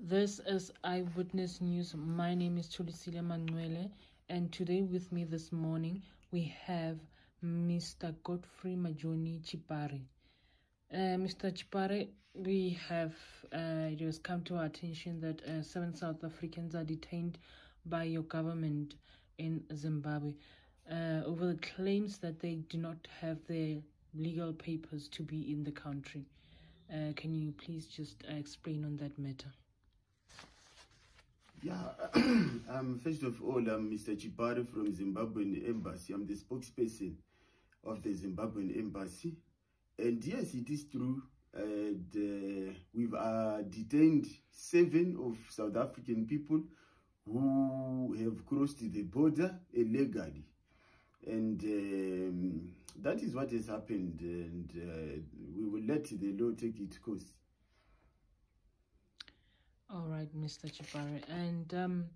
This is Eyewitness News. My name is Tulisile Manuele, and today with me this morning we have Mr. Godfrey Majoni Chipare. Mr. Chipare, it has come to our attention that 7 South Africans are detained by your government in Zimbabwe over the claims that they do not have their legal papers to be in the country. Can you please just explain on that matter? Yeah, first of all, I'm Mr. Chipare from Zimbabwean Embassy. I'm the spokesperson of the Zimbabwean Embassy. And yes, it is true. We've detained 7 of South African people who have crossed the border illegally. And that is what has happened. And we will let the law take its course. All right, Mr. Chipare. And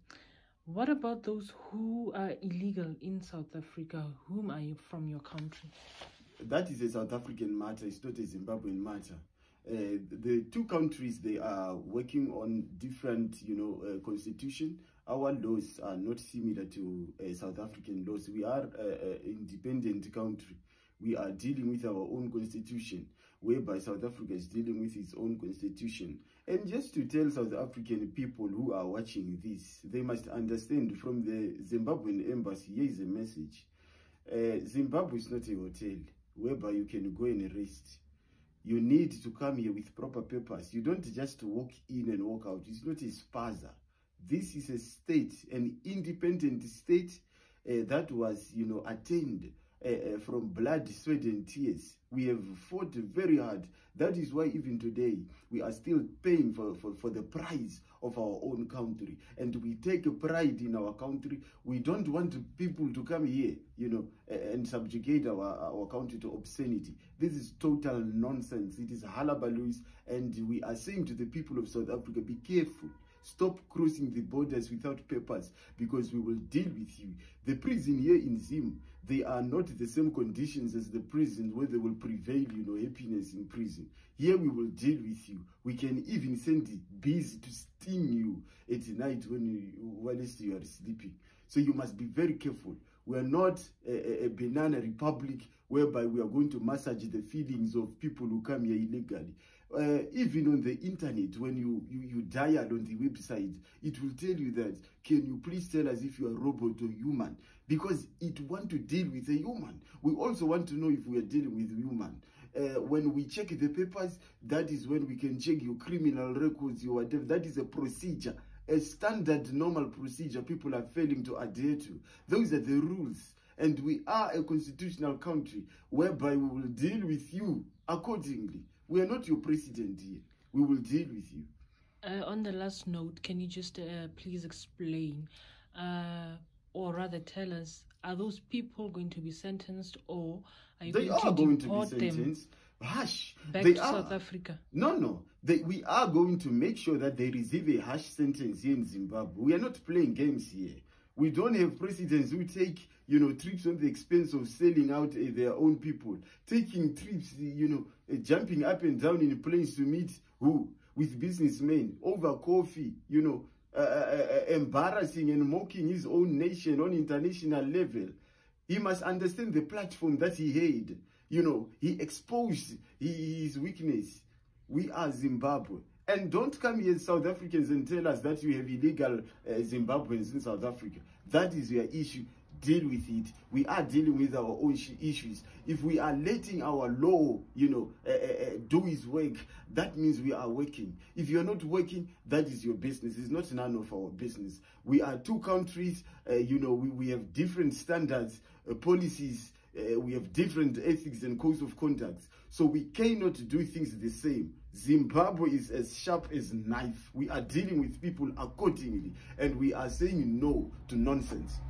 what about those who are illegal in South Africa? Whom are you from your country? That is a South African matter. It's not a Zimbabwean matter. The two countries, they are working on different, constitution. Our laws are not similar to South African laws. We are an independent country. We are dealing with our own constitution, whereby South Africa is dealing with its own constitution. And just to tell South African people who are watching this, they must understand from the Zimbabwean embassy, here is a message. Zimbabwe is not a hotel whereby you can go and rest. You need to come here with proper papers. You don't just walk in and walk out. It's not a spaza. This is a state, an independent state that was, attained from blood, sweat and tears. We have fought very hard. That is why even today we are still paying for the price of our own country, and we take a pride in our country. We don't want people to come here, and subjugate our country to obscenity. This is total nonsense. It is halabaloo, and we are saying to the people of South Africa, be careful. Stop crossing the borders without papers, because we will deal with you. The prison here in Zim, they are not the same conditions as the prison where they will prevail, happiness in prison. Here we will deal with you. We can even send bees to sting you at night whilst you are sleeping. So you must be very careful. We are not a banana republic whereby we are going to massage the feelings of people who come here illegally. Even on the internet, when you dial on the website, it will tell you that, can you please tell us if you are robot or human? Because it wants to deal with a human. We also want to know if we are dealing with human. When we check the papers, that is when we can check your criminal records, your whatever. That is a procedure, a standard normal procedure people are failing to adhere to. Those are the rules. And we are a constitutional country whereby we will deal with you accordingly. We are not your president here. We will deal with you. On the last note, can you just please explain, or rather tell us, are those people going to be sentenced, or are you going to deport them? Hush. Back to South Africa? No. We are going to make sure that they receive a harsh sentence here in Zimbabwe. We are not playing games here. We don't have presidents who take, trips on the expense of selling out their own people, taking trips, jumping up and down in planes to meet who? With businessmen over coffee, embarrassing and mocking his own nation on international level. He must understand the platform that he had. He exposed his weakness. We are Zimbabwe. And don't come here, South Africans, and tell us that you have illegal Zimbabweans in South Africa. That is your issue. Deal with it. We are dealing with our own issues. If we are letting our law, do its work, that means we are working. If you're not working, that is your business. It's not none of our business. We are two countries. We have different standards, policies. We have different ethics and codes of conduct. So we cannot do things the same. Zimbabwe is as sharp as a knife. We are dealing with people accordingly, and we are saying no to nonsense.